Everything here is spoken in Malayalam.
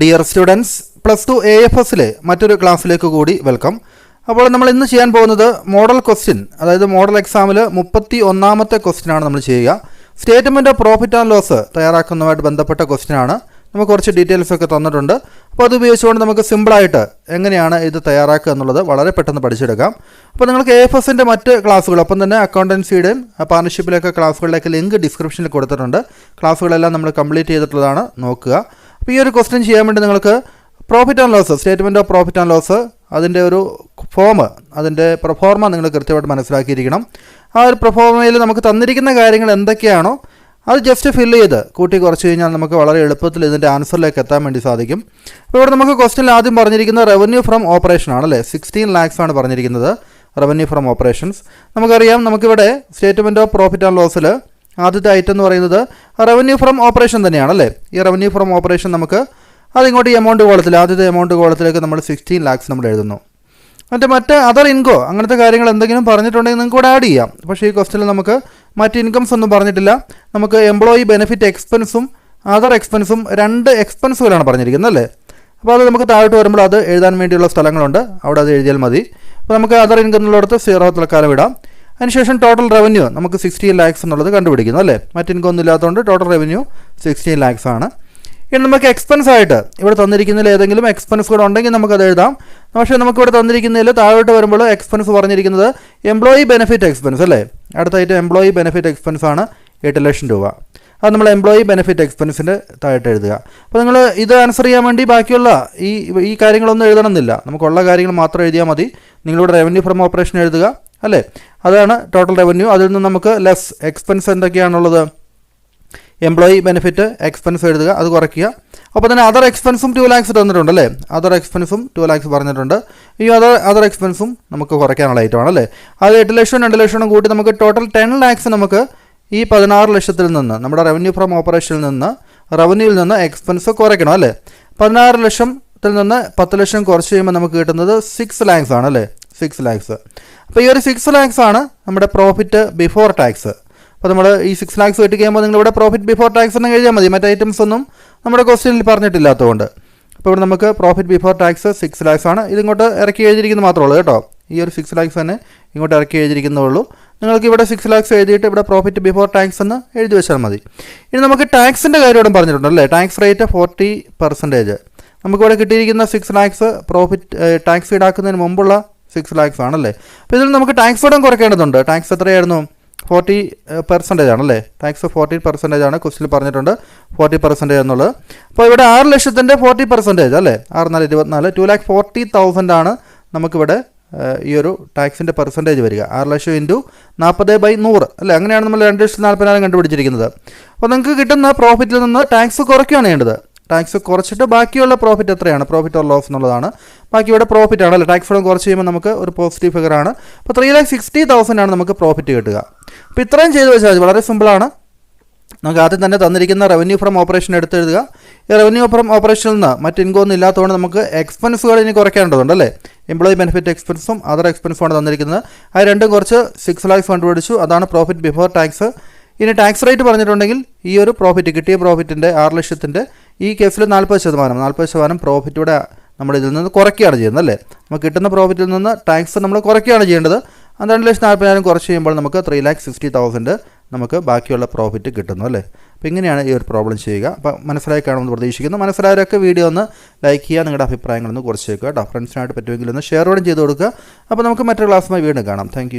ഡിയർ സ്റ്റുഡൻസ്, പ്ലസ് ടു AFSലെ മറ്റൊരു ക്ലാസ്സിലേക്ക് കൂടി വെൽക്കം. അപ്പോൾ നമ്മൾ ഇന്ന് ചെയ്യാൻ പോകുന്നത് മോഡൽ ക്വസ്റ്റ്യൻ, അതായത് മോഡൽ എക്സാമിൽ 31ാമത്തെ ക്വസ്റ്റ്യനാണ് നമ്മൾ ചെയ്യുക. Statement of profit and loss തയ്യാറാക്കുന്നതുമായിട്ട് ബന്ധപ്പെട്ട ക്വസ്റ്റ്യനാണ്. നമുക്ക് കുറച്ച് ഡീറ്റെയിൽസ് ഒക്കെ തന്നിട്ടുണ്ട്. അപ്പോൾ അത് ഉപയോഗിച്ചുകൊണ്ട് നമുക്ക് സിമ്പിളായിട്ട് എങ്ങനെയാണ് ഇത് തയ്യാറാക്കുക എന്നുള്ളത് വളരെ പെട്ടെന്ന് പഠിച്ചെടുക്കാം. അപ്പോൾ നിങ്ങൾക്ക് AFSൻ്റെ മറ്റ് ക്ലാസ്സുകൾ, ഒപ്പം തന്നെ അക്കൗണ്ടൻസിയുടെയും പാർട്ണർഷിപ്പിലൊക്കെ ക്ലാസ്സുകളിലേക്ക് ലിങ്ക് ഡിസ്ക്രിപ്ഷനിൽ കൊടുത്തിട്ടുണ്ട്. ക്ലാസ്സുകളെല്ലാം നമ്മൾ കംപ്ലീറ്റ് ചെയ്തിട്ടുള്ളതാണ്, നോക്കുക. അപ്പോൾ ഈ ഒരു ക്വസ്റ്റ്യൻ ചെയ്യാൻ വേണ്ടി നിങ്ങൾക്ക് profit and loss, statement of profit and loss, അതിൻ്റെ ഒരു ഫോം, അതിൻ്റെ പ്രൊഫോർമ നിങ്ങൾ കൃത്യമായിട്ട് മനസ്സിലാക്കിയിരിക്കണം. ആ ഒരു പ്രൊഫോർമയിൽ നമുക്ക് തന്നിരിക്കുന്ന കാര്യങ്ങൾ എന്തൊക്കെയാണോ അത് ജസ്റ്റ് ഫില്ല് ചെയ്ത് കൂട്ടി കുറച്ച് കഴിഞ്ഞാൽ നമുക്ക് വളരെ എളുപ്പത്തിൽ ഇതിൻ്റെ ആൻസറിലേക്ക് എത്താൻ വേണ്ടി സാധിക്കും. അപ്പോൾ ഇവിടെ നമുക്ക് ക്വസ്റ്റ്യനിൽ ആദ്യം പറഞ്ഞിരിക്കുന്നത് റവന്യൂ ഫ്രം ഓപ്പറേഷൻ ആണല്ലേ. 16 lakhs ആണ് പറഞ്ഞിരിക്കുന്നത് റവന്യൂ ഫ്രം ഓപ്പറേഷൻസ്. നമുക്കറിയാം, നമുക്കിവിടെ സ്റ്റേറ്റ്മെൻറ്റ് ഓഫ് പ്രോഫിറ്റ് ആൻഡ് ലോസിൽ ആദ്യത്തെ ഐറ്റം എന്ന് പറയുന്നത് റവന്യൂ ഫ്രം ഓപ്പറേഷൻ തന്നെയാണല്ലേ. ഈ റവന്യൂ ഫ്രം ഓപ്പറേഷൻ നമുക്ക് അതിങ്ങോട്ട് ഈ എമൗണ്ട് കോളത്തിൽ, ആദ്യത്തെ എമൗണ്ട് കോളത്തിലേക്ക് നമ്മൾ 16 lakhs നമ്മൾ എഴുതുന്നു. മറ്റ് അതർ ഇൻകോ അങ്ങനത്തെ കാര്യങ്ങൾ എന്തെങ്കിലും പറഞ്ഞിട്ടുണ്ടെങ്കിൽ നിങ്ങൾക്ക് ഇവിടെ ആഡ് ചെയ്യാം. പക്ഷേ ഈ ക്വസ്റ്റ്യനിൽ നമുക്ക് മറ്റ് ഇൻകംസ് ഒന്നും പറഞ്ഞിട്ടില്ല. നമുക്ക് എംപ്ലോയി ബെനിഫിറ്റ് എക്സ്പെൻസും അതർ എക്സ്പെൻസും 2 എക്സ്പെൻസുകളാണ് പറഞ്ഞിരിക്കുന്നത് അല്ലേ. അപ്പോൾ അത് നമുക്ക് താഴോട്ട് വരുമ്പോൾ അത് എഴുതാൻ വേണ്ടിയുള്ള സ്ഥലങ്ങളുണ്ട്, അവിടെ അത് എഴുതിയാൽ മതി. അപ്പോൾ നമുക്ക് അതർ ഇൻകം എന്നുള്ളിടത്ത് 0 തൽക്കാലം ഇടാം. അതിനുശേഷം ടോട്ടൽ റവന്യൂ നമുക്ക് 16 lakhs എന്നുള്ളത് കണ്ടുപിടിക്കുന്നു അല്ലേ. മറ്റ് ഇൻകം ഒന്നും ഇല്ലാത്തതുകൊണ്ട് ടോട്ടൽ റവന്യൂ 16 lakhs ആണ്. ഇനി നമുക്ക് എക്സ്പെൻസ് ആയിട്ട് ഇവിടെ തന്നിരിക്കുന്നതിൽ ഏതെങ്കിലും എക്സ്പെൻസ് കൂടെ ഉണ്ടെങ്കിൽ നമുക്കത് എഴുതാം. പക്ഷേ നമുക്കിവിടെ തന്നിരിക്കുന്നതിൽ താഴോട്ട് വരുമ്പോൾ എക്സ്പെൻസ് പറഞ്ഞിരിക്കുന്നത് എംപ്ലോയി ബെനിഫിറ്റ് എക്സ്പെൻസ് അല്ലേ. അടുത്തായിട്ട് എംപ്ലോയി ബെനിഫിറ്റ് എക്സ്പെൻസ് ആണ് 8 ലക്ഷം രൂപ. അത് നമ്മൾ എംപ്ലോയി ബെനിഫിറ്റ് എക്സ്പെൻസിൻ്റെ താഴോട്ട് എഴുതുക. അപ്പോൾ നിങ്ങൾ ഇത് ആൻസർ ചെയ്യാൻ വേണ്ടി ബാക്കിയുള്ള ഈ കാര്യങ്ങളൊന്നും എഴുതണമെന്നില്ല, നമുക്കുള്ള കാര്യങ്ങൾ മാത്രം എഴുതിയാൽ മതി. നിങ്ങളിവിടെ റവന്യൂ ഫ്രം ഓപ്പറേഷൻ എഴുതുക അല്ലേ. അതാണ് ടോട്ടൽ റവന്യൂ. അതിൽ നിന്ന് നമുക്ക് ലെസ് എക്സ്പെൻസ് എന്തൊക്കെയാണുള്ളത്, എംപ്ലോയി ബെനിഫിറ്റ് എക്സ്പെൻസ് എഴുതുക, അത് കുറയ്ക്കുക. അപ്പോൾ തന്നെ അതർ എക്സ്പെൻസും 2 lakhs തന്നിട്ടുണ്ട് അല്ലേ. അതർ എക്സ്പെൻസും 2 lakhs പറഞ്ഞിട്ടുണ്ട്. ഈ അതർ എക്സ്പെൻസും നമുക്ക് കുറയ്ക്കാനുള്ള ഐറ്റമാണ് അല്ലേ. അത് 8 ലക്ഷം 2 ലക്ഷം കൂട്ടി നമുക്ക് ടോട്ടൽ 10 lakhs നമുക്ക് ഈ 16 ലക്ഷത്തിൽ നിന്ന്, നമ്മുടെ റവന്യൂ ഫ്രം ഓപ്പറേഷനിൽ നിന്ന്, റവന്യൂവിൽ നിന്ന് എക്സ്പെൻസ് കുറയ്ക്കണം അല്ലേ. 16 ലക്ഷത്തിൽ നിന്ന് 10 ലക്ഷം കുറച്ച് കഴിയുമ്പോൾ നമുക്ക് കിട്ടുന്നത് 6 lakhs ആണ് അല്ലേ. 6 lakhs. അപ്പോൾ ഈ ഒരു 6 lakhs ആണ് നമ്മുടെ പ്രോഫിറ്റ് ബിഫോർ ടാക്സ്. അപ്പോൾ നമ്മൾ ഈ 6 lakhs കിട്ടി കഴിയുമ്പോൾ നിങ്ങളിവിടെ പ്രോഫിറ്റ് ബിഫോർ ടാക്സ് എന്ന് എഴുതിയാൽ മതി, മറ്റ് ഐറ്റംസ് ഒന്നും നമ്മുടെ ക്വസ്റ്റ്യനിൽ പറഞ്ഞിട്ടില്ലാത്തതുകൊണ്ട്. അപ്പോൾ ഇവിടെ നമുക്ക് പ്രോഫിറ്റ് ബിഫോർ ടാക്സ് 6 lakhs ആണ്. ഇതിങ്ങോട്ട് ഇറക്കി എഴുതിയിരിക്കുന്നത് മാത്രമേ ഉള്ളൂ കേട്ടോ. ഈ ഒരു 6 lakhs തന്നെ ഇങ്ങോട്ട് ഇറക്കി എഴുതിയിരിക്കുന്നേ ഉള്ളൂ. നിങ്ങൾക്ക് ഇവിടെ 6 lakhs എഴുതിയിട്ട് ഇവിടെ പ്രോഫിറ്റ് ബിഫോർ ടാക്സ് എന്ന് എഴുതി വെച്ചാൽ മതി. ഇനി നമുക്ക് ടാക്സിൻ്റെ കാര്യം ഇവിടെ പറഞ്ഞിട്ടുണ്ടല്ലേ. Tax rate 40%. നമുക്കിവിടെ കിട്ടിയിരിക്കുന്ന 6 lakhs പ്രോഫിറ്റ് ടാക്സ് ഈടാക്കുന്നതിന് മുമ്പുള്ള 6 lakhs ആണല്ലേ. അപ്പോൾ ഇതിൽ നമുക്ക് ടാക്സ് ഉടൻ കുറയ്ക്കേണ്ടതുണ്ട്. ടാക്സ് എത്രയായിരുന്നു? 40% ആണല്ലേ. ടാക്സ് 40% ആണ് ക്വസ്റ്റിൽ പറഞ്ഞിട്ടുണ്ട്, 40% എന്നുള്ളത്. അപ്പോൾ ഇവിടെ 6 ലക്ഷത്തിൻ്റെ 40% അല്ലേ. 6 4 24, 2,40,000 ആണ് നമുക്കിവിടെ ഈ ഒരു ടാക്സിൻ്റെ പെർസെൻറ്റേജ് വരിക. 6 ലക്ഷം ഇൻറ്റു 40/100 അല്ലേ. അങ്ങനെയാണ് നമ്മൾ 2,40,000 കണ്ടുപിടിച്ചിരിക്കുന്നത്. അപ്പോൾ നിങ്ങൾക്ക് കിട്ടുന്ന പ്രോഫിറ്റിൽ നിന്ന് ടാക്സ് കുറയ്ക്കുകയാണ് വേണ്ടത്. ടാക്സ് കുറച്ചിട്ട് ബാക്കിയുള്ള പ്രോഫിറ്റ് എത്രയാണ്, പ്രോഫിറ്റ് ഓർ ലോസ് എന്നുള്ളതാണ്. ബാക്കി ഇവിടെ പ്രോഫിറ്റ് ആണല്ലേ. ടാക്സ് കൂടെ കുറച്ച് ചെയ്യുമ്പോൾ നമുക്ക് ഒരു പോസിറ്റീവ് ഫിഗറാണ്. അപ്പോൾ 3,60,000 ആണ് നമുക്ക് പ്രോഫിറ്റ് കിട്ടുക. അപ്പോൾ ഇത്രയും ചെയ്ത് വെച്ചാൽ വളരെ സിമ്പിളാണ്. നമുക്ക് ആദ്യം തന്നെ തന്നിരിക്കുന്ന റവന്യൂ ഫ്രം ഓപ്പറേഷൻ എടുത്തെഴുതുക. ഈ റവന്യൂ ഫ്രം ഓപ്പറേഷനിൽ നിന്ന് മറ്റ് ഇൻകം ഒന്നും ഇല്ലാത്തതുകൊണ്ട് നമുക്ക് എക്സ്പെൻസുകൾ ഇനി കുറയ്ക്കേണ്ടതുണ്ട് അല്ലേ. എംപ്ലോയി ബെനിഫിറ്റ് എക്സ്പെൻസും അതർ എക്സ്പെൻസുമാണ് തന്നിരിക്കുന്നത്. അത് രണ്ടും കുറച്ച് 6 lakhs കണ്ടുപിടിച്ചു. അതാണ് പ്രോഫിറ്റ് ബിഫോർ ടാക്സ്. ഇനി ടാക്സ് റേറ്റ് പറഞ്ഞിട്ടുണ്ടെങ്കിൽ ഈ ഒരു പ്രോഫിറ്റ്, കിട്ടിയ പ്രോഫിറ്റിൻ്റെ 6 ലക്ഷത്തിൻ്റെ ഈ കേസിൽ 40% പ്രോഫിറ്റൂടെ നമ്മൾ ഇതിൽ നിന്ന് കുറയ്ക്കുകയാണ് ചെയ്യുന്നത് അല്ലേ. നമുക്ക് കിട്ടുന്ന പ്രോഫിറ്റിൽ നിന്ന് ടാക്സ് നമ്മൾ കുറയ്ക്കുകയാണ് ചെയ്യേണ്ടത്. 2,40,000 കുറച്ച് ചെയ്യുമ്പോൾ നമുക്ക് 3,60,000 നമുക്ക് ബാക്കിയുള്ള പ്രോഫിറ്റ് കിട്ടുന്നു അല്ലേ. അപ്പോൾ ഇങ്ങനെയാണ് ഈ ഒരു പ്രോബ്ലം ചെയ്യുക. അപ്പോൾ മനസ്സിലായി കാണുമെന്ന് പ്രതീക്ഷിക്കുന്നു. മനസ്സിലായവരൊക്കെ വീഡിയോ ഒന്ന് ലൈക്ക് ചെയ്യുക, നിങ്ങളുടെ അഭിപ്രായങ്ങളൊന്ന് കുറിച്ചേക്കുക കേട്ടോ. ഫ്രണ്ട്സിനായിട്ട് പറ്റുമെങ്കിൽ ഒന്ന് ഷെയറോടും ചെയ്ത് കൊടുക്കുക. അപ്പോൾ നമുക്ക് മറ്റൊരു ക്ലാസ്സുമായി വീണ്ടും കാണാം. താങ്ക്